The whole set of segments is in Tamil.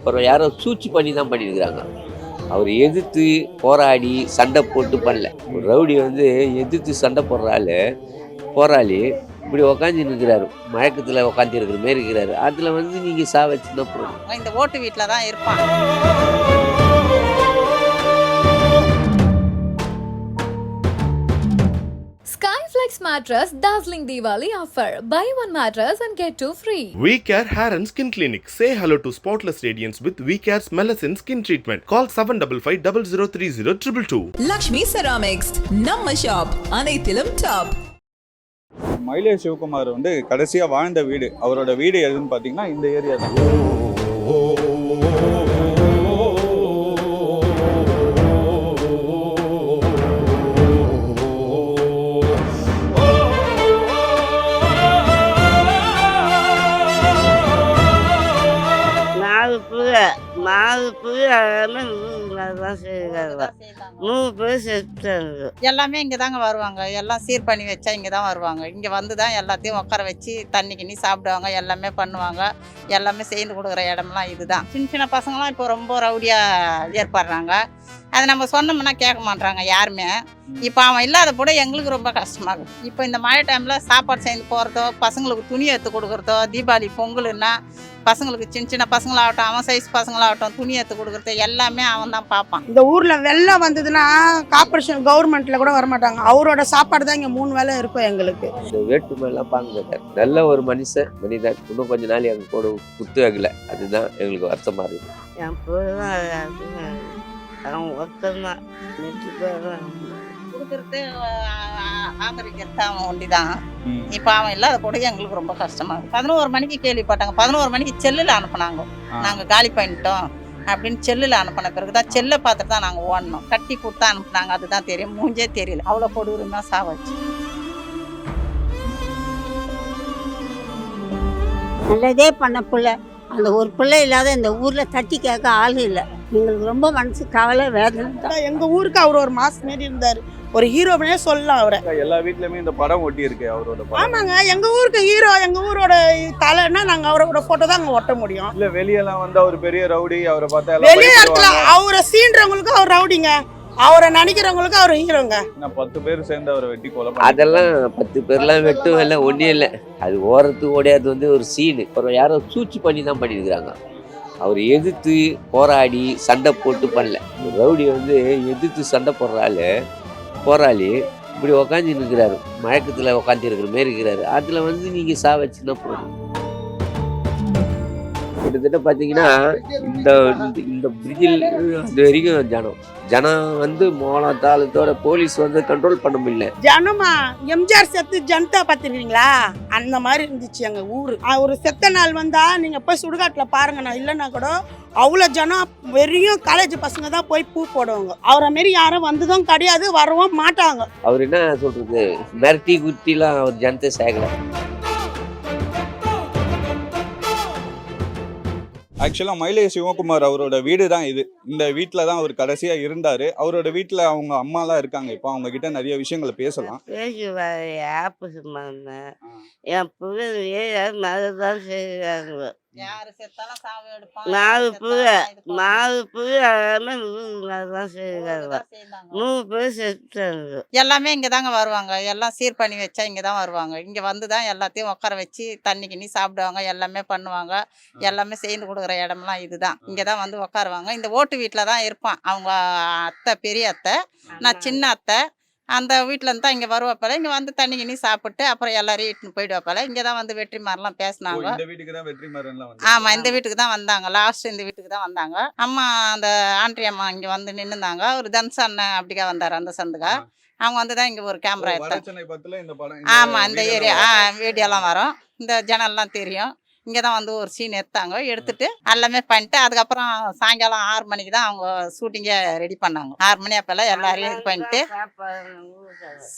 அப்புறம் யாரோ சூழ்ச்சி பண்ணி தான் பண்ணியிருக்கிறாங்க. அவர் எதிர்த்து போராடி சண்டை போட்டு பண்ணல. ஒரு ரவுடி வந்து எதிர்த்து சண்டை போடுற ஆளு போராளி இப்படி உக்காந்து இருக்கிறாரு, மயக்கத்தில் உக்காந்து இருக்கிற மாரி இருக்கிறாரு. அதில் வந்து நீங்கள் சாவச்சுன்னா போதும். இந்த ஓட்டு வீட்டில் தான் இருப்பான். Skyflex mattress dazzling Diwali offer. Buy one mattress and get two free. WeCare Hair and Skin Clinic. Say hello to spotless radiance with WeCare's Melasine Skin Treatment. Call 7555 Lakshmi Ceramics. Namma shop. Anaitilum top. மயிலே சிவகுமார் வந்து கடைசியாக வாழ்ந்த வீடு, அவரோட வீடு எதுன்னு பார்த்தீங்கன்னா இந்த ஏரியா தான். எல்லாமே இங்கே தாங்க வருவாங்க. எல்லாம் சீர் பண்ணி வச்சா இங்கே தான் வருவாங்க. இங்கே வந்து தான் எல்லாத்தையும் உட்கார வச்சு தண்ணி கிண்ணி சாப்பிடுவாங்க, எல்லாமே பண்ணுவாங்க. எல்லாமே செய்து கொடுக்குற இடம்லாம் இதுதான். சின்ன சின்ன பசங்களாம் இப்போ ரொம்ப ரவுடியாக ஏற்படுறாங்க. அதை நம்ம சொன்னோம்னா கேட்க மாட்டாங்க யாருமே. இப்போ அவன் இல்லாத கூட எங்களுக்கு ரொம்ப கஷ்டமாகுது. இப்போ இந்த மழை டைமில் சாப்பாடு செய்து போகிறதோ, பசங்களுக்கு துணி எடுத்து கொடுக்குறதோ, தீபாவளி பொங்கல்னா பசங்களுக்கு சின்ன சின்ன பசங்களாகட்டும், அவன் சைஸ் பசங்களாகட்டும் துணி எடுத்து கொடுக்குறது எல்லாமே அவன் தான் பார்ப்பான். இந்த ஊரில் வெள்ளம் வந்ததுன்னா கார்பரேஷன் கவர்மெண்ட்டில் கூட வரமாட்டாங்க. அவரோட சாப்பாடு தான் இங்கே 3 வேளை இருக்கும் எங்களுக்கு. இந்த வேற்றுமையெல்லாம் பார்க்க மாட்டார். நல்ல ஒரு மனிதன். இன்னும் கொஞ்ச நாள் எங்கள் கூட குத்து வைக்கல. அதுதான் எங்களுக்கு வருத்தமாக இருக்குது. என் பொருள் அவன் ஒருத்தந்தான் கொடுக்குறது ஆதரிக்கிறது அவன் ஒண்டி தான். இப்போ அவன் இல்லாத கூட எங்களுக்கு ரொம்ப கஷ்டமாக இருக்குது. 11 மணிக்கு கேள்விப்பட்டாங்க. 11 மணிக்கு செல்லில் அனுப்புனாங்க. நாங்கள் காலி பண்ணிட்டோம் அப்படின்னு செல்லில் அனுப்பின பிறகு தான் செல்லை பார்த்துட்டு தான் நாங்கள் ஓடணும். கட்டி கொடுத்தா அனுப்புனாங்க. அதுதான் தெரியும், மூஞ்சே தெரியல. அவ்வளோ கொடூரமாக சாவச்சு. நல்லதே பண்ண பிள்ளை. அந்த ஒரு பிள்ளை இல்லாத இந்த ஊரில் தட்டி கேட்க ஆள் இல்லை. எங்களுக்கு ரொம்ப மனசு கவலை, வேதனை தான். எங்கள் ஊருக்கு அவர் ஒரு மாதம் மாரி இருந்தார். ஒரு ஹீரோனே சொல்லலாம் அவரை. எல்லா வீட்லயுமே இந்த படம் ஒட்டி இருக்கு அவரோட படம். ஆமாங்க, எங்கள் ஊருக்கு ஹீரோ, எங்கள் ஊரோட தலைன்னா நாங்கள் அவரோட ஃபோட்டோ தான் அங்கே ஒட்ட முடியும். இல்ல வெளியெல்லாம் வந்து அவர் பெரிய ரவுடி, அவரை பார்த்தா வெளியே இடத்துல அவரை சீன்றவங்களுக்கு அவர் ரவுடிங்க, அவரை நினைக்கிறவங்களுக்கு அவர் ஹீரோங்க. 10 பேர் சேர்ந்து அவரை வெட்டி கொலை அதெல்லாம் 10 பேர்லாம் வெட்டும் இல்லை, ஒன்றும் இல்லை. அது ஓரத்துக்கு ஓடையாது வந்து ஒரு சீனு. அப்புறம் யாரோ சூழ்ச்சி பண்ணி தான் பண்ணியிருக்கிறாங்க. அவர் எதிர்த்து போராடி சண்டை போட்டு பண்ணல. ரவுடி வந்து எதிர்த்து சண்டை போடுற ஆளு போராளி இப்படி உக்காந்து இருக்கிறாரு, மயக்கத்தில் உக்காந்து இருக்கிற மாரி இருக்கிறாரு. அதில் வந்து நீங்கள் சாவச்சுன்னா போதும். கிட்டத்தட்ட பார்த்தீங்கன்னா இந்த இந்த பிரிட்ஜில் அது வரைக்கும் ஜனம் வந்து மோளத்தாளத்தோட போலீஸ் வந்து கண்ட்ரோல் பண்ண முடியல. ஜனமா எம்ஜிஆர் செத்து ஜனதா பார்த்துருக்கீங்களா? அந்த மாதிரி இருந்துச்சு எங்கள் ஊர். ஒரு செத்த நாள் வந்தா நீங்கள் போய் சுடுகாட்டில் பாருங்க. நான் இல்லைன்னா கூட அவ்வளோ ஜனம், வெறியும் காலேஜ் பசங்க தான் போய் பூ போடுவாங்க. அவரை மாரி யாரும் வந்ததும் கிடையாது, வரவும் மாட்டாங்க. அவர் என்ன சொல்றது, மிரட்டி குத்திலாம் அவர் ஜனத்தை சேகலை. ஆக்சுவலாக மயிலே சிவகுமார் அவரோட வீடு தான் இது. இந்த வீட்டில் தான் அவர் கடைசியாக இருந்தார். அவரோட வீட்டில் அவங்க அம்மாலாம் இருக்காங்க. இப்போ அவங்க கிட்ட நிறைய விஷயங்களை பேசலாம். ஆப்பு சும்மா என் பிள்ளை தான் செய்கிறாங்க. யாரு செத்தாலும் சாவு எடுப்பான். 4 தான் செய்கிறாங்க. 3 பேர் செத்தாங்க. எல்லாமே இங்கே தாங்க வருவாங்க. எல்லாம் சீர் பண்ணி வச்சா இங்கே தான் வருவாங்க. இங்கே வந்து தான் எல்லாத்தையும் உட்கார வச்சு தண்ணி கிண்ணி சாப்பிடுவாங்க, எல்லாமே பண்ணுவாங்க. எல்லாமே செய்து கொடுக்குற இடம்லாம் இதுதான். இங்கே தான் வந்து உட்காருவாங்க. இந்த ஓட்டு வீட்டில் தான் இருப்பான். அவங்க அத்தை, பெரிய அத்தை, நான் சின்ன அத்தை. அந்த வீட்டில் தான் இங்கே வருவாப்பில். இங்கே வந்து தண்ணி கிண்ணி சாப்பிட்டு அப்புறம் எல்லாரையும் இட்டுன்னு போயிடுவாப்பில். இங்கே தான் வந்து வெற்றிமாரெலாம் பேசினாங்க. இந்த வீட்டுக்கு தான் வெற்றிமாறன்லாம் வந்து. ஆமாம், இந்த வீட்டுக்கு தான் வந்தாங்க. லாஸ்ட் இந்த வீட்டுக்கு தான் வந்தாங்க. அம்மா அந்த ஆண்ட்ரி அம்மா இங்கே வந்து நின்றுந்தாங்க. ஒரு தன்ஸ் அண்ணன் அப்படிக்கா வந்தார் அந்த சந்துக்கா. அவங்க வந்து தான் இங்கே ஒரு கேமரா எடுத்தாங்க. ஆமாம், இந்த ஏரியா வீடியோலாம் வரும். இந்த ஜனல்லாம் தெரியும். இங்கே தான் வந்து ஒரு சீன் எடுத்துட்டு எல்லாமே பண்ணிட்டு அதுக்கப்புறம் சாயங்காலம் 6 மணிக்கு தான் அவங்க ஷூட்டிங்கே ரெடி பண்ணாங்க. 6 மணி அப்போல்லாம் எல்லாரையும் இது பண்ணிட்டு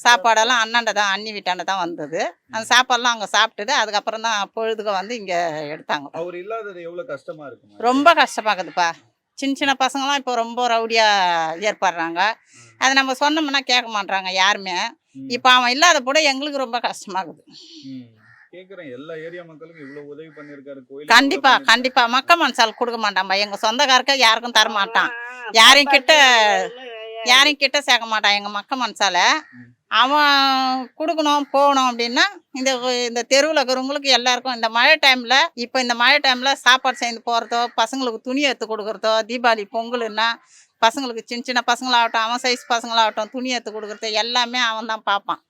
சாப்பாடெல்லாம் அண்ணாண்ட தான், அண்ணி வீட்டாண்ட தான் வந்தது. அந்த சாப்பாடெல்லாம் அவங்க சாப்பிட்டுது. அதுக்கப்புறம் தான் பொழுதுக்கு வந்து இங்கே எடுத்தாங்க. அவர் இல்லாதது எவ்வளோ கஷ்டமா இருக்கு? ரொம்ப கஷ்டமாக்குதுப்பா. சின்ன சின்ன பசங்களாம் இப்போ ரொம்ப ரவுடியாக ஏற்படுறாங்க. அதை நம்ம சொன்னோம்னா கேட்க மாட்டாங்க யாருமே. இப்போ அவன் இல்லாத கூட எங்களுக்கு ரொம்ப கஷ்டமாகுது. கேக்குறேன் எல்லா ஏரியா மக்களுக்கும் இவ்வளவு உதவி பண்ணிருக்காரு கோயில். கண்டிப்பா கண்டிப்பா மக்க மனசால் கொடுக்க மாட்டான்பா. எங்க சொந்தக்காரக்க யாருக்கும் தர மாட்டான். யாரையும் கிட்ட சேர்க்க மாட்டான். எங்க மக்க மனசால அவன் கொடுக்கணும் போகணும் அப்படின்னா இந்த தெருவில் இருக்கிறவங்களுக்கு எல்லாருக்கும் இந்த மழை டைமில் இப்போ இந்த மழை டைமில் சாப்பாடு செய்து போகிறதோ, பசங்களுக்கு துணி எடுத்து கொடுக்குறதோ, தீபாவளி பொங்கல்னா பசங்களுக்கு சின்ன சின்ன பசங்களாகட்டும், அவன் சைஸ் பசங்களாகட்டும் துணி எடுத்து கொடுக்குறது எல்லாமே அவன் தான் பார்ப்பான்.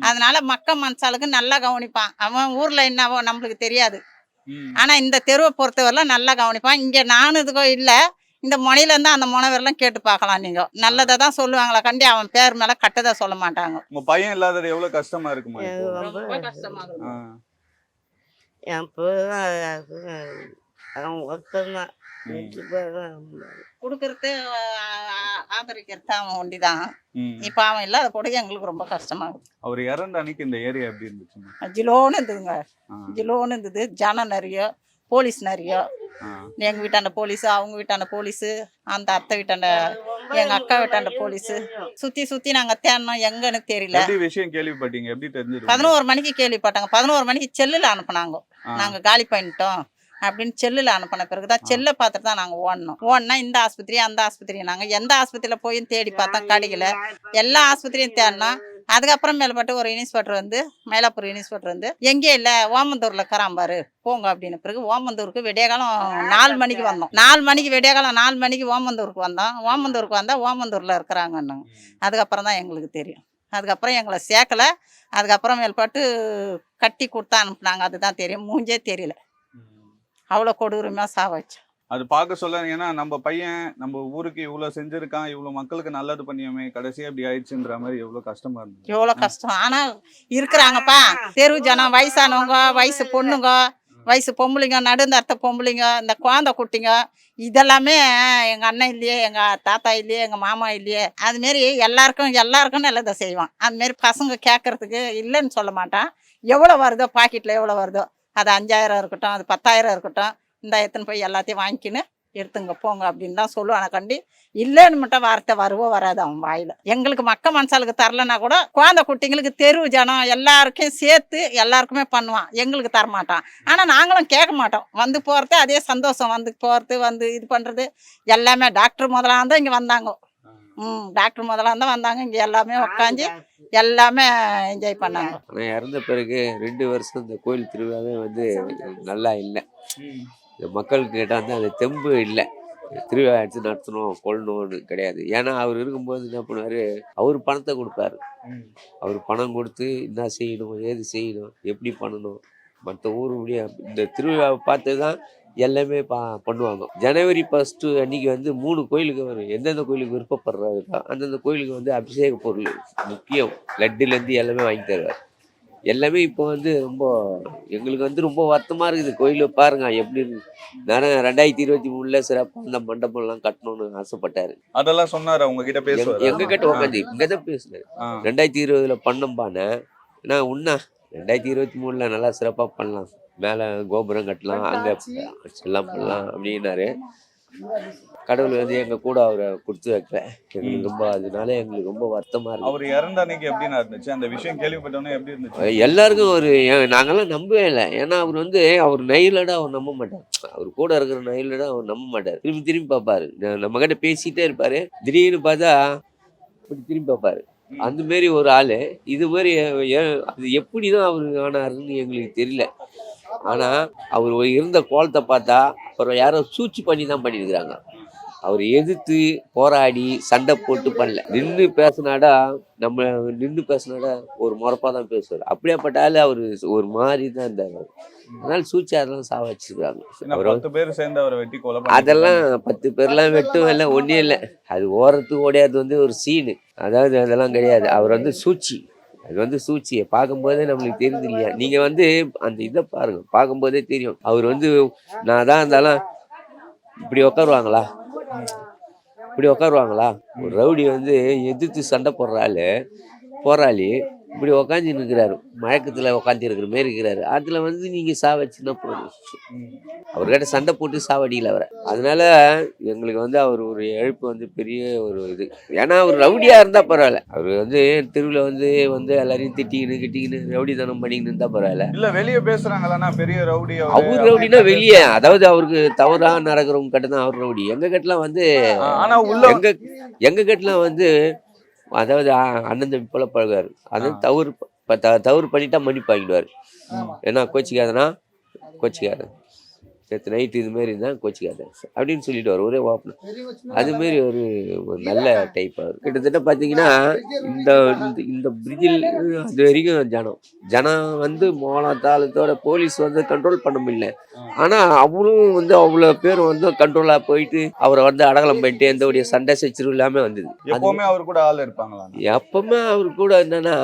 அதனால மக்க மனசாலுக்கு நல்லா கவனிப்பான். அவன் ஊரில் என்னவோ நம்மளுக்கு தெரியாது. ஆனால் இந்த தெருவை பொறுத்தவரைலாம் நல்லா கவனிப்பான். இங்கே நானும் இதுக்கோ இல்லை, இந்த முனையிலேருந்து அந்த முனை வரலாம் கேட்டு பார்க்கலாம். நீங்கள் நல்லதை தான் சொல்லுவாங்களா கண்டி, அவன் பேர் மேலே கட்டதை சொல்ல மாட்டாங்க. உங்க பையன் இல்லாதது எவ்வளவு கஷ்டமா இருக்குமா? ரொம்ப கஷ்டமா இருக்கும். என் அவன் ஒருத்தந்தான் கொடுக்கறது ஆதரிக்கிறது அவன் ஒண்டிதான். இப்போ அவன் இல்லாத கூட எங்களுக்கு ரொம்ப கஷ்டமாகுது. அவர் இறந்த அன்னைக்கு இந்த ஏரியா எப்படி இருந்துச்சுமா? ஜிலோன்னு இருந்ததுங்க, ஜிலோன்னு இருந்தது. ஜனம் நிறைய, போலீஸ் நிறைய. எங்கள் வீட்டாண்ட போலீஸு, அவங்க வீட்டாண்ட போலீஸு, அந்த அத்தை வீட்டாண்ட, எங்கள் அக்கா வீட்டாண்ட போலீஸு. சுற்றி நாங்கள் தேடணும், எங்கன்னு தெரியல. விஷயம் கேள்விப்பட்டீங்க? எப்படி தெரிஞ்சது? 11 மணிக்கு கேள்விப்பட்டாங்க. 11 மணிக்கு செல்லில் அனுப்புனாங்க. நாங்கள் காலி பண்ணிட்டோம் அப்படின்னு செல்லில் அனுப்பின பிறகு தான் செல்லை பார்த்துட்டு தான் நாங்கள் ஓடனா இந்த ஆஸ்பத்திரி அந்த ஆஸ்பத்திரி. நாங்கள் எந்த ஆஸ்பத்திரியில் போய் தேடி பார்த்தோம், கிடைக்கல. எல்லா ஆஸ்பத்திரியும் தேடினோம். அதுக்கப்புறம் மேல்பட்டு ஒரு இன்ஸ்பெக்டர் வந்து, மயிலாப்பூர் இன்ஸ்பெக்டர் வந்து, எங்கே இல்லை ஓமந்தூரில் இருக்கிறாம்பாரு போங்க அப்படின்னு. பிறகு ஓமந்தூருக்கு விடியகாலம் 4 மணிக்கு வந்தோம். 4 மணிக்கு விடியகாலம் 4 மணிக்கு ஓமந்தூருக்கு வந்தோம். ஓமந்தூருக்கு வந்தால் ஓமந்தூரில் இருக்கிறாங்கன்னாங்க. அதுக்கப்புறம் தான் எங்களுக்கு தெரியும். அதுக்கப்புறம் எங்களை சேர்க்கலை. அதுக்கப்புறம் மேல்பட்டு கட்டி கொடுத்தா அனுப்புனாங்க. அதுதான் தெரியும், மூஞ்சே தெரியல. அவ்வளோ கொடூரமாக சாவச்சு. அது பார்க்க சொல்ல, ஏன்னா நம்ம பையன் நம்ம ஊருக்கு இவ்வளவு செஞ்சிருக்கான், இவ்வளவு மக்களுக்கு நல்லது பண்ணியோமே, கடைசியா இப்படி ஆயிடுச்சுன்ற மாதிரி எவ்வளவு கஷ்டமா இருந்தது. எவ்வளோ கஷ்டம். ஆனால் இருக்கிறாங்கப்பா தெரு ஜனம், வயசானவங்க, வயசு பொண்ணுங்க, வயசு பொம்பளைங்க, நடுந்தரத்த பொம்பளைங்க, இந்த குழந்தை குட்டிங்க, இதெல்லாமே எங்கள் அண்ணன் இல்லையே, எங்கள் தாத்தா இல்லையே, எங்கள் மாமா இல்லையே. அதுமாரி எல்லாருக்கும் நல்லதை செய்வான். அதுமாரி பசங்க கேட்கறதுக்கு இல்லைன்னு சொல்ல மாட்டான். எவ்வளோ வருதோ பாக்கெட்டில் எவ்வளோ வருதோ, அது 5000 இருக்கட்டும், அது 10,000 இருக்கட்டும், இந்த எத்தனை போய் எல்லாத்தையும் வாங்கிக்கின்னு எடுத்துங்க போங்க அப்படின்னு தான் சொல்லுவான கண்டி. இல்லைன்னு மட்டும் வார்த்தை வராது அவன் வாயில். எங்களுக்கு மக்க மனசாலுக்கு தரலன்னா கூட குழந்தை குட்டிங்களுக்கு, தெரு ஜனம் எல்லாருக்கும் சேர்த்து எல்லாருக்குமே பண்ணுவான். எங்களுக்கு தரமாட்டான். ஆனால் நாங்களும் கேட்க மாட்டோம். வந்து போகிறது அதே சந்தோஷம். வந்து போகிறது, வந்து இது பண்ணுறது எல்லாமே. டாக்டர் முதலாக தான் இங்கே வந்தாங்க. டாக்டர் முதலாக தான் வந்தாங்க. இங்கே எல்லாமே உட்காந்து எல்லாமே என்ஜாய் பண்ணாங்க. ஆனால் இறந்த பிறகு 2 வருஷம் இந்த கோயில் திருவிழாவே வந்து நல்லா இல்லை. இந்த மக்களுக்கு கேட்டால் வந்து அந்த தெம்பு இல்லை. திருவிழா எடுத்து நடத்தணும், கொள்ளணும்னு கிடையாது. ஏன்னா அவர் இருக்கும்போது என்ன பண்ணுவார், அவர் பணத்தை கொடுப்பாரு. அவர் பணம் கொடுத்து என்ன செய்யணும், ஏது செய்யணும், எப்படி பண்ணணும், மற்ற ஊர் முடியாது. இந்த திருவிழாவை பார்த்து தான் எல்லாமே பண்ணுவாங்க. ஜனவரி 1 அன்னைக்கு வந்து 3 கோயிலுக்கு வரும். எந்தெந்த கோயிலுக்கு விருப்பப்படுறாருக்கோ அந்தந்த கோயிலுக்கு வந்து அபிஷேக பொருள் முக்கியம். லட்டுலேருந்து எல்லாமே வாங்கி தருவார். எல்லாமே இப்போ வந்து ரொம்ப எங்களுக்கு வந்து ரொம்ப வருத்தமாக இருக்குது. கோயிலை பாருங்க எப்படி இருக்கு. நான் 2023 சிறப்பாக அந்த மண்டபம்லாம் கட்டணும்னு ஆசைப்பட்டாரு. அதெல்லாம் சொன்னார். அவங்க கிட்ட பேசுவார். எங்க கிட்ட உட்காந்து இங்கே தான் பேசினாரு. 2020 பண்ணம்பானே நான் உண்ணா 2023 நல்லா சிறப்பாக பண்ணலாம், மேலே கோபுரம் கட்டலாம், அங்கே எல்லாம் பண்ணலாம் அப்படின்னாரு. கடவுள் வந்து எங்கள் கூட அவரை கொடுத்து வைக்கல. எங்களுக்கு ரொம்ப, அதனால எங்களுக்கு ரொம்ப வருத்தமாக இருக்கு. அவர் இறந்த அன்னைக்கு எப்படி இருந்துச்சு? அந்த விஷயம் கேள்விப்பட்டோன்னே எப்படி இருந்துச்சு? எல்லாருக்கும் ஒரு நாங்கெல்லாம் நம்பவே இல்லை. ஏன்னா அவர் வந்து அவர் நைலடா அவர் நம்ப மாட்டார். அவர் கூட இருக்கிற நைலடா அவர் நம்ப மாட்டார். திரும்பி பார்ப்பாரு. நம்ம கிட்ட பேசிட்டே இருப்பாரு. திடீர்னு பார்த்தா அப்படி திரும்பி பார்ப்பாரு. அந்த மாரி ஒரு ஆள். இது மாதிரி அது எப்படி தான் அவர் ஆனாருன்னு எங்களுக்கு தெரியல. ஆனால் அவர் இருந்த கோலத்தை பார்த்தா அப்புறம் யாரோ சூழ்ச்சி பண்ணி தான் பண்ணியிருக்கிறாங்க. அவர் எதிர்த்து போராடி சண்டை போட்டு பண்ணல. நின்று பேசினாடா ஒரு முறப்பாக தான் பேசுவார். அப்படியாப்பட்டாலும் அவர் ஒரு மாதிரி தான் இருந்தார். அதனால சூழ்ச்சி அதெல்லாம் சாவச்சிருக்காங்க. 10 பேர் சேர்ந்து அவரை வெட்டி கொலை. அதெல்லாம் 10 பேர்லாம் வெட்டும் இல்லை, ஒன்றும் இல்லை. அது ஓரத்துக்கு ஓடையாது வந்து ஒரு சீனு. அதாவது அதெல்லாம் கிடையாது. அவர் வந்து சூழ்ச்சி. அது வந்து சூழ்ச்சியை பார்க்கும்போதே நம்மளுக்கு தெரியுது இல்லையா? நீங்கள் வந்து அந்த இதை பாருங்க, பார்க்கும்போதே தெரியும். அவர் வந்து நான் தான் இருந்தாலும் இப்படி உட்காருவாங்களா? ஒரு ரவுடி வந்து எதிர்த்து சண்டை போடுறாள் போராளி இப்படி உக்காந்து இருக்கிறாரு, மயக்கத்தில் உக்காந்து இருக்கிற மாரி இருக்கிறாரு. அதில் வந்து நீங்கள் சாவச்சுன்னா போதும். அவர்கிட்ட சண்டை போட்டு சாவடியில் அவரை. அதனால எங்களுக்கு வந்து அவர் ஒரு இழப்பு வந்து பெரிய ஒரு இது. ஏன்னா அவர் ரவுடியாக இருந்தால் பரவாயில்ல. அவர் வந்து தெருவில் வந்து வந்து எல்லாரையும் திட்டிக்கின்னு ரவுடித்தனம் பண்ணிக்கின்னு இருந்தால் பரவாயில்ல. இல்ல வெளியே பேசுறாங்களா பெரிய ரவுடி அவர் ரவுடினா வெளியே, அதாவது அவருக்கு தவறாக நடக்கிறவங்க கிட்ட தான் அவர் ரவுடி. எங்கள் கிட்டலாம் வந்து ஆனா உள்ள எங்கள் கிட்டலாம் வந்து அதாவது அண்ணன் தம்பி போல பழகுவார். அது தவறு பண்ணிட்டா மன்னிப்பு வாங்கிடுவார். ஏன்னா கோச்சிக்காதனா கோச்சிக்காத, நேற்று நைட்டு இது மாரி தான் கோச்சிக்காத அப்படின்னு சொல்லிடுவார் ஒரே ஓப்பன். அதுமாரி ஒரு நல்ல டைப் அவர். கிட்டத்தட்ட பார்த்தீங்கன்னா இந்த இந்த பிரிட்ஜில் அது வரைக்கும் ஜனம் வந்து மோனத்தாளத்தோட போலீஸ் வந்து கண்ட்ரோல் பண்ண முடியல. ஆனால் அவரும் வந்து அவ்வளோ பேர் வந்து கண்ட்ரோலாக போயிட்டு அவரை வந்து அடகலம் பண்ணிட்டு எந்த ஒரு சண்டை சச்சரவு இல்லாமல் வந்தது. எப்பவுமே அவர் கூட ஆள் இருப்பாங்களா? எப்பவுமே அவர் கூட என்னன்னா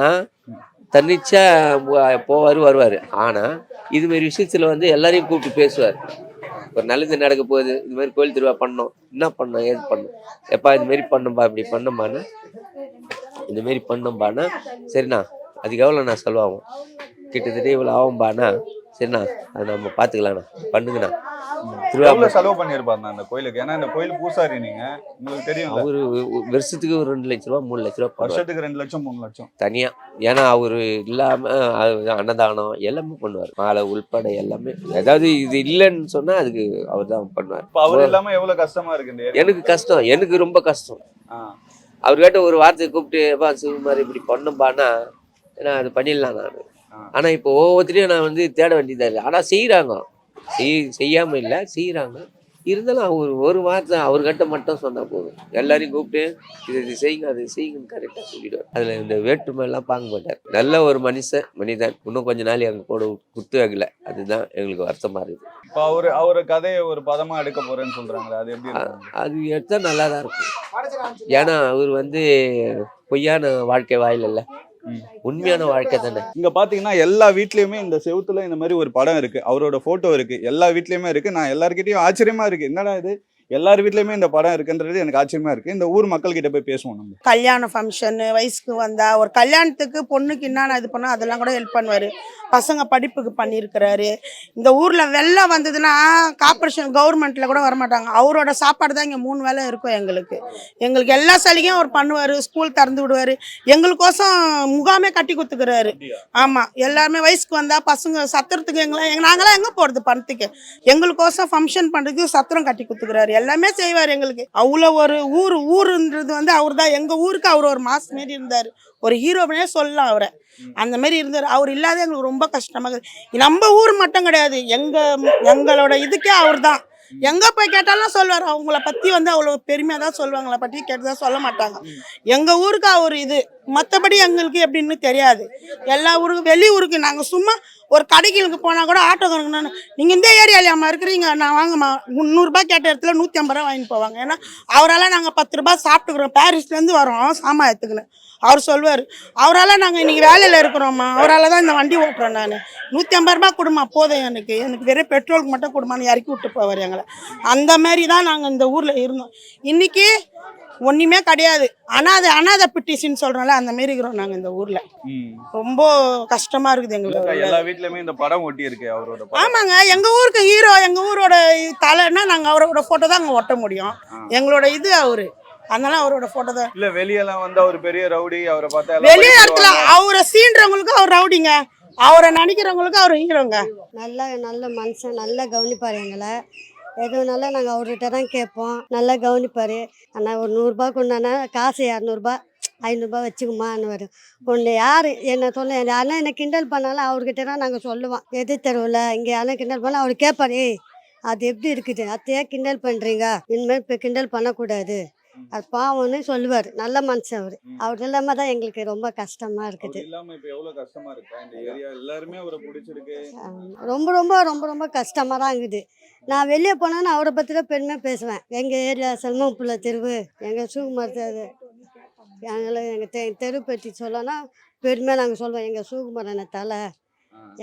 தன்னிச்சா வருவார். ஆனால் இதுமாரி விஷயத்தில் வந்து எல்லாரையும் கூப்பிட்டு பேசுவார். ஒரு நல்லது நடக்க போகுது, இது மாதிரி கோயில் திருவிழா பண்ணோம், என்ன பண்ணோம் ஏது பண்ணோம், எப்பா இதுமாரி பண்ணோம்பா இப்படி பண்ணோம்பாண்ணா, இதுமாரி பண்ணோம்பாண்ணா, சரிண்ணா அதுக்கு எவ்வளோ நான் செலவாகும், கிட்டத்தட்ட இவ்வளோ ஆகும்பாண்ணா, சரிண்ணா அது நம்ம பார்த்துக்கலாண்ணா பண்ணுங்கண்ணா. திருவிழா செலவு பண்ணியிருப்பாங்க அந்த கோயிலுக்கு. ஏன்னா இந்த கோயில் பூசாரி நீங்க, உங்களுக்கு தெரியும். அவரு வருஷத்துக்கு ஒரு 2 லட்ச ரூபா 3 லட்ச ரூபா, வருஷத்துக்கு 2 லட்சம் 3 லட்சம் தனியா. ஏன்னா அவரு இல்லாம அன்னதானம் எல்லாமே பண்ணுவார், மாலை உள்பட எல்லாமே. ஏதாவது இது இல்லைன்னு சொன்னா அதுக்கு அவர் தான் பண்ணுவார். அவர் இல்லாம எவ்வளவு கஷ்டமா இருக்கு. எனக்கு கஷ்டம், எனக்கு ரொம்ப கஷ்டம். அவர்கிட்ட ஒரு வார்த்தை கூப்பிட்டு சிவகுமார் இப்படி பண்ணும்பான்னா நான் அது பண்ணிடலாம் நான். ஆனா இப்போ ஒவ்வொருத்தரையும் நான் வந்து தேட வேண்டியதா இல்லை. ஆனா செய்யறாங்க, செய்யாம இல்லை, செய்யறாங்க. இருந்தாலும் ஒரு வார்த்தை அவர்கிட்ட மட்டும் சொன்னா போதும், எல்லாரையும் கூப்பிட்டு இது செய்யுங்க அது செய்யுங்கன்னு கரெக்டாக சொல்லிடுவார். அதுல இந்த வேற்றுமை எல்லாம் பார்க்க மாட்டார். நல்ல ஒரு மனிதன். இன்னும் கொஞ்ச நாள் எங்க கூட குத்து வைக்கல, அதுதான் எங்களுக்கு வருத்தமா இருக்குது. இப்போ அவரு கதையை ஒரு பதமா எடுக்க போறேன்னு சொல்றாங்களே, அது எப்படி? அது எடுத்தா நல்லா தான் இருக்கும். ஏன்னா அவர் வந்து பொய்யான வாழ்க்கை வாயில உண்மையான வாழ்க்கை தானே. இங்க பாத்தீங்கன்னா எல்லா வீட்லயுமே இந்த செவுத்துல இந்த மாதிரி ஒரு படம் இருக்கு, அவரோட போட்டோ இருக்கு, எல்லா வீட்லயுமே இருக்கு. நான் எல்லார்கிட்டயும் ஆச்சரியமா இருக்கு, என்னடா இது எல்லார் வீட்லயுமே இந்த படம் இருக்குன்றது எனக்கு ஆச்சரியமா இருக்கு. இந்த ஊர் மக்கள் கிட்ட போய் பேசுவோம். நம்ம கல்யாண ஃபங்க்ஷனு வயசுக்கு வந்தா ஒரு கல்யாணத்துக்கு பொண்ணுக்கு என்னென்ன இது பண்ணோம் அதெல்லாம் கூட ஹெல்ப் பண்ணுவார். பசங்க படிப்புக்கு பண்ணியிருக்கிறாரு. இந்த ஊரில் வெள்ளம் வந்ததுன்னா கார்பரேஷன் கவர்மெண்ட்டில் கூட வரமாட்டாங்க. அவரோட சாப்பாடு தான் இங்கே 3 வேளை இருக்கும். எங்களுக்கு எல்லா சலுகையும் அவர் பண்ணுவார். ஸ்கூல் திறந்து விடுவார். எங்களுக்கோசம் முகாமே கட்டி கொடுத்துக்கிறாரு. ஆமாம், எல்லாருமே வயசுக்கு வந்தால் பசங்க சத்திரத்துக்கு நாங்களாம் எங்கே போகிறது பணத்துக்கு, எங்களுக்கோசம் ஃபங்க்ஷன் பண்ணுறதுக்கு சத்திரம் கட்டி கொடுத்துக்கிறாரு. எல்லாமே செய்வார் எங்களுக்கு. அவ்வளோ ஒரு ஊருன்றது வந்து அவர் தான். எங்கள் ஊருக்கு அவர் ஒரு மாஸ் மாரி இருந்தார், ஒரு ஹீரோனே சொல்லலாம் அவரை. அந்த மாதிரி இருந்தார். அவர் இல்லாத எங்களுக்கு ரொம்ப கஷ்டமாக. நம்ம ஊர் மட்டும் கிடையாது, எங்களோட இதுக்கே அவர் தான். எங்கே போய் கேட்டாலும் சொல்லுவார். அவங்கள பற்றி வந்து அவ்வளோ பெருமையாக தான் சொல்லுவாங்கள, பற்றி கேட்டுதான் சொல்ல மாட்டாங்க. எங்கள் ஊருக்கு அவர் இது, மற்றபடி எங்களுக்கு எப்படின்னு தெரியாது. எல்லா ஊருக்கு வெளியூருக்கு நாங்கள் சும்மா ஒரு கடைகளுக்கு போனால் கூட ஆட்டோக்காரங்க நீங்கள் இந்த ஏரியாலையாம்மா இருக்கிறீங்க, நான் வாங்கம்மா 300 ரூபாய் கேட்ட இடத்துல 150 ரூபா வாங்கிட்டு போவாங்க. ஏன்னா அவரால் நாங்கள் 10 ரூபாய் சாப்பிட்டுக்கிறோம். பாரிஸ்லேருந்து வரோம் சாமான் எடுத்துக்கணும். அவர் சொல்லுவார், அவரால் நாங்கள் இன்றைக்கி வேலையில் இருக்கிறோம்மா, அவரால் தான் இந்த வண்டி ஓட்டுறோம். நான் 150 ரூபா கொடுமா போதும், எனக்கு வெறும் பெட்ரோலுக்கு மட்டும் கொடுமான்னு இறக்கி விட்டு போவார் எங்களை. அந்த மாதிரி தான் நாங்கள் இந்த ஊரில் இருந்தோம். இன்றைக்கி ஒன்றுமே கிடையாது. அனாதை பிட்டிஷன்னு சொல்கிறோம்ல, அந்த மாரி இருக்கிறோம் நாங்கள் இந்த ஊரில். ரொம்ப கஷ்டமாக இருக்குது எங்களுக்கு. எல்லா வீட்லையுமே இந்த படம் ஒட்டி இருக்கு அவரோட. ஆமாங்க, எங்கள் ஊருக்கு ஹீரோ, எங்கள் ஊரோட தலைன்னா நாங்கள் அவரோட ஃபோட்டோ தான் அங்கே ஒட்ட முடியும். எங்களோட இது அவர், அதனால அவரோட போட்டோ தான். இல்ல வெளியெல்லாம் வந்து அவர் பெரிய ரவுடி, அவரை பார்த்தா வெளிய இடத்துல அவரை சீன்றவங்களுக்கு அவர் ரவுடிங்க, அவரை நினைக்கிறவங்களுக்கு அவர் ஹீரோங்க. நல்ல மனுஷன், நல்லா கவனிப்பார் எங்களை. எதுனாலும் நாங்கள் அவர்கிட்ட தான் கேட்போம். நல்லா கவனிப்பார். ஆனால் ஒரு 100 ரூபா கொண்டானா காசு 200 ரூபா 500 ரூபா வச்சுக்குமான்னு வரும். ஒன்று யார் என்ன சொல்ல, யாருன்னா என்னை கிண்டல் பண்ணாலும் அவர்கிட்ட தான் நாங்கள் சொல்லுவோம். எது தெருவில் இங்கே யாரும் கிண்டல் பண்ணால் அவர் கேட்பார், அது எப்படி இருக்குது, அத்தையே கிண்டல் பண்ணுறீங்க, இனிமேல் இப்போ கிண்டல் பண்ணக்கூடாது, அது பாவம்னு சொல்லுவார். நல்ல மனுஷன் அவர். அவர் இல்லாமல் தான் எங்களுக்கு ரொம்ப கஷ்டமாக இருக்குது. ரொம்ப ரொம்ப ரொம்ப ரொம்ப கஷ்டமாக தான் இருக்குது. நான் வெளியே போனேன்னு அவரை பற்றி தான் பெருமையாக பேசுவேன். எங்கள் ஏரியா செல்மப்புள்ள தெருவு, எங்கள் சுகுமார் தெரு, எங்களை எங்கள் தெரு பற்றி சொல்லனா பெருமையாக நாங்கள் சொல்லுவோம். எங்கள் சுகுமார் என்ன தலை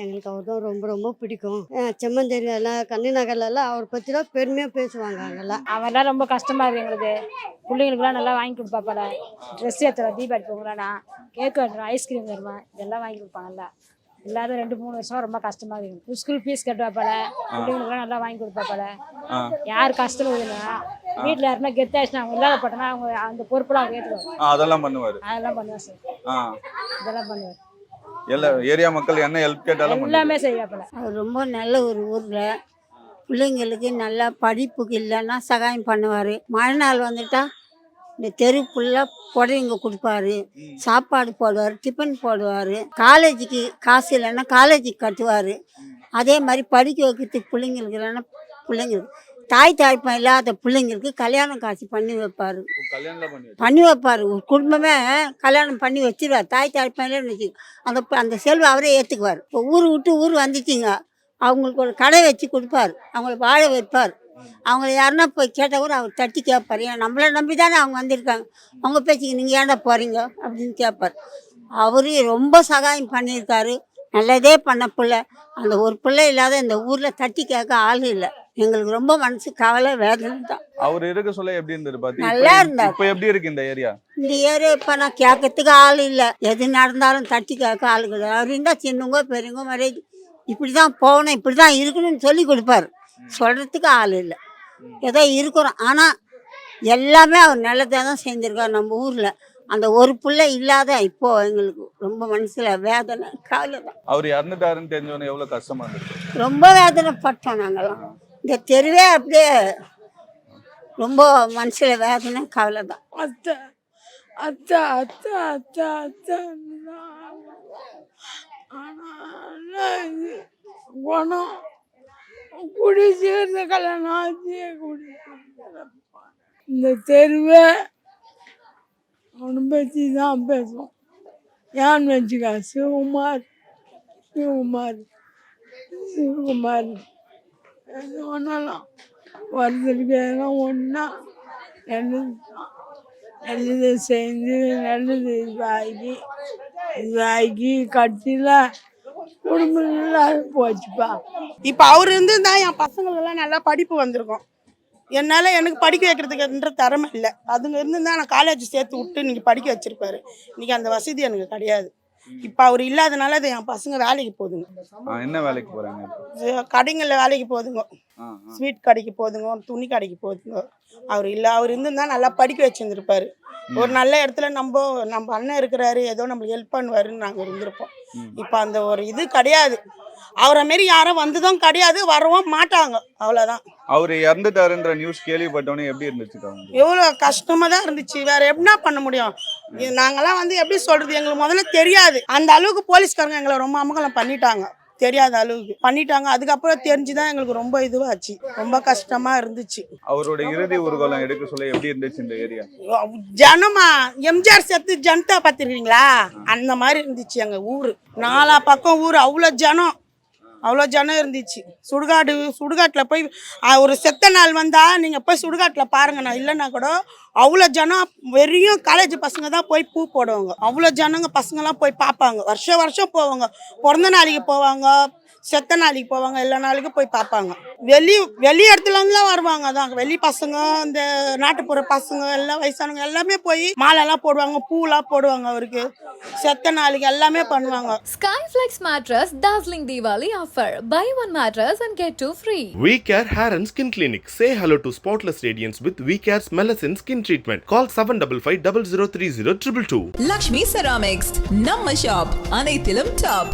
எங்களுக்கு அவர் தான் ரொம்ப ரொம்ப பிடிக்கும். செம்மந்தேரியெல்லாம் கன்னி நகர்லலாம் அவர் பற்றி தான் பெருமையாக பேசுவாங்க அங்கெல்லாம். அவெல்லாம் ரொம்ப கஷ்டமாக இருக்குது எங்களுக்கு. பிள்ளைங்களுக்குலாம் நல்லா வாங்கி கொடுப்பாப்பல. ட்ரெஸ் எடுத்துருவா, தீபாவளி பொங்கலானா கேக் வெட்டுறோம், ஐஸ்கிரீம் தருவேன், இதெல்லாம் வாங்கி கொடுப்பாங்கல்ல. இல்லாத 2-3 வருஷம் ரொம்ப கஷ்டமாக இருக்குது. ஸ்கூல் ஃபீஸ் கட்டுவாப்பல, பிள்ளைங்களுக்குலாம் நல்லா வாங்கி கொடுப்பாப்பல. யார் கஷ்டம் இல்லைன்னா வீட்டில் யாருன்னா கெத்தாச்சுன்னா அவங்க இல்லாத போட்டோன்னா அவங்க அந்த பொறுப்பெல்லாம் அவங்க ஏற்றுக்குவாங்க. அதெல்லாம் பண்ணுவார். அதெல்லாம் பண்ணுவேன் சார். இதெல்லாம் பண்ணுவார். எல்லா ஏரியா மக்கள் என்ன ஹெல்ப் கேட்டாலும் எல்லாமே செய்வாப்பல. அவர் ரொம்ப நல்ல ஒரு ஊரில் பிள்ளைங்களுக்கு நல்லா படிப்புக்கு இல்லைன்னா சகாயம் பண்ணுவார். மழை நாள் வந்துட்டா இந்த தெரு ஃபுல்லாக புடவைங்க கொடுப்பாரு, சாப்பாடு போடுவார், டிஃபன் போடுவார். காலேஜுக்கு காசு இல்லைன்னா காலேஜுக்கு கட்டுவார். அதே மாதிரி படிக்க வைக்கிறதுக்கு பிள்ளைங்களுக்கு இல்லைன்னா பிள்ளைங்களுக்கு தாய்ப்பான் இல்லாத பிள்ளைங்களுக்கு கல்யாணம் காசு பண்ணி வைப்பார். பண்ணி வைப்பார். ஒரு குடும்பமே கல்யாணம் பண்ணி வச்சிருவார். தாய்ப்பான் வச்சு அந்த செல்வம் அவரே ஏற்றுக்குவார். இப்போ ஊர் விட்டு ஊர் வந்துச்சிங்க, அவங்களுக்கு ஒரு கடை வச்சு கொடுப்பார், அவங்கள வாழ வைப்பார். அவங்கள யாருன்னா போய் கேட்டால் கூட அவர் தட்டி கேட்பார். ஏன் நம்மளை நம்பி தானே அவங்க வந்திருக்காங்க, அவங்க பேச்சுக்கு நீங்கள் ஏன்டா போகிறீங்க அப்படின்னு கேட்பார். அவரு ரொம்ப சகாயம் பண்ணியிருக்காரு. நல்லதே பண்ண பிள்ளை. அந்த ஒரு பிள்ளை இல்லாத இந்த ஊரில் தட்டி கேட்க ஆள் இல்லை. எங்களுக்கு ரொம்ப மனசு கவலை வேதனை தான். அவர் இருக்க சொல்ல எப்படி இருந்தது? நல்லா இருந்தார். இப்போ எப்படி இருக்கு இந்த ஏரியா? இந்த ஏரியா இப்போ நான் கேட்கறதுக்கு ஆள் இல்லை. எது நடந்தாலும் தட்டி கேட்க ஆள் கிடையாது. அவர் இருந்தால் சின்னவங்க பெரியவங்க மரியாதை இப்படி தான் போகணும், இப்படி தான் இருக்கணும்னு சொல்லி கொடுப்பார். சொல்கிறதுக்கு ஆள் இல்லை. ஏதோ இருக்கிறோம், ஆனால் எல்லாமே அவர் நல்லதாக தான் செஞ்சுருக்கார் நம்ம ஊரில். அந்த ஒரு பிள்ளை இல்லாத இப்போ எங்களுக்கு ரொம்ப மனசில் வேதனை கவலை தான். அவர் இறந்துட்டாருன்னு தெரிஞ்சவொன்னே எவ்வளோ கஷ்டமா இருந்துச்சு? ரொம்ப வேதனைப்பட்டோம் நாங்கள்லாம். இந்த தெருவே அப்படியே ரொம்ப மனசில் வேதனை கவலை தான். அத்தை அத்தை அத்தை அத்தை அத்தை குணம் குடி சேர்ந்த கல்யாணம் ஆச்சு. இந்த தெருவே அவனை பற்றி தான் பேசுவோம். யான் வச்சுக்கா சிவகுமார் சிவகுமார் சிவகுமார் எது ஒன்றாலும் வருஷத்துக்கு எதனா ஒன்றா நல்லது செஞ்சு நல்லது இதாகி கட்டில குடும்பம் நல்லா போச்சுப்பா. இப்போ அவர் இருந்து தான் என் பசங்களெல்லாம் நல்லா படிப்பு வந்திருக்கோம். என்னால் எனக்கு படிக்க வைக்கிறதுக்குன்ற திறமை இல்லை. அதுங்க இருந்து தான் நான் காலேஜ் சேர்த்து விட்டு இன்றைக்கி படிக்க வச்சுருப்பாரு. இன்றைக்கி அந்த வசதி எனக்கு கிடையாது. இப்போ அவர் இல்லாதனால அது என் பசங்க வேலைக்கு போகுதுங்க. என்ன வேலைக்கு போகிறாங்க? கடைங்களில் வேலைக்கு போகுதுங்க, ஸ்வீட் கடைக்கு போகுதுங்க, துணி கடைக்கு போகுதுங்க. அவர் இல்லை, அவர் இருந்து தான் நல்லா படிக்க வச்சுருந்துருப்பாரு. ஒரு நல்ல இடத்துல நம்ம அண்ணன் இருக்கிறாரு, ஏதோ நம்மளுக்கு ஹெல்ப் பண்ணுவாருன்னு நாங்கள் இருந்திருப்போம். இப்போ அந்த ஒரு இது கிடையாது. அவரை மாரி யாரும் வந்ததும் கிடையாது, வரவும் மாட்டாங்க. அவ்வளோதான். அவர் இறந்துட்டாருன்ற நியூஸ் கேள்விப்பட்டோன்னே எப்படி இருந்துச்சு? எவ்வளோ கஷ்டமாக தான் இருந்துச்சு. வேற என்ன பண்ண முடியும்? நாங்களாம் எப்படி சொல்றது, எங்களுக்கு முதல்ல தெரியாது. அந்த அளவுக்கு போலீஸ்காரங்க எங்களை ரொம்ப அமங்கலம் பண்ணிட்டாங்க. தெரியாத அளவுக்கு பண்ணிட்டாங்க. அதுக்கப்புறம் தெரிஞ்சுதான் எங்களுக்கு ரொம்ப இதுவாச்சு. ரொம்ப கஷ்டமா இருந்துச்சு. அவரோட இறுதி ஊர்வலம் எடுக்க சொல்ல எப்படி இருந்துச்சு இந்த ஏரியா? ஜனமா எம்ஜிஆர் செத்து ஜனதா பார்த்துருக்கீங்களா, அந்த மாதிரி இருந்துச்சு எங்க ஊர். 4 பக்கம் ஊர் அவ்வளோ ஜனம் இருந்துச்சு. சுடுகாட்டில் போய் ஒரு செத்த நாள் வந்தால் நீங்கள் போய் சுடுகாட்டில் பாருங்க. நான் இல்லைன்னா கூட அவ்வளோ ஜனம், வெறியும் காலேஜ் பசங்க தான் போய் பூ போடுவாங்க. அவ்வளோ ஜனங்க பசங்கள்லாம் போய் பார்ப்பாங்க. வருஷம் போவாங்க. பிறந்த நாளைக்கு போவாங்க, செத்த நாளைக்கு போவாங்க, எல்லா நாளைக்கும் போய் பார்ப்பாங்க. வெளி இடத்துலலாம் வருவாங்க. அதான் வெளி பசங்க, இந்த நாட்டுப்புற பசங்க எல்லாம் வயசானவங்க எல்லாமே போய் மாலைலாம் போடுவாங்க, பூலாம் போடுவாங்க. அவருக்கு செத்த நாளைக்கு எல்லாமே பண்ணுவாங்க. Skyflex mattress dazzling Diwali offer. Buy one mattress and get 2 free. VCare Hair and Skin Clinic. Say hello to spotless radiance with VCare's Melasine Skin Treatment. Call 755 0030 222. Lakshmi ceramics நம்ம ஷாப் அனைத்திலும் டாப்.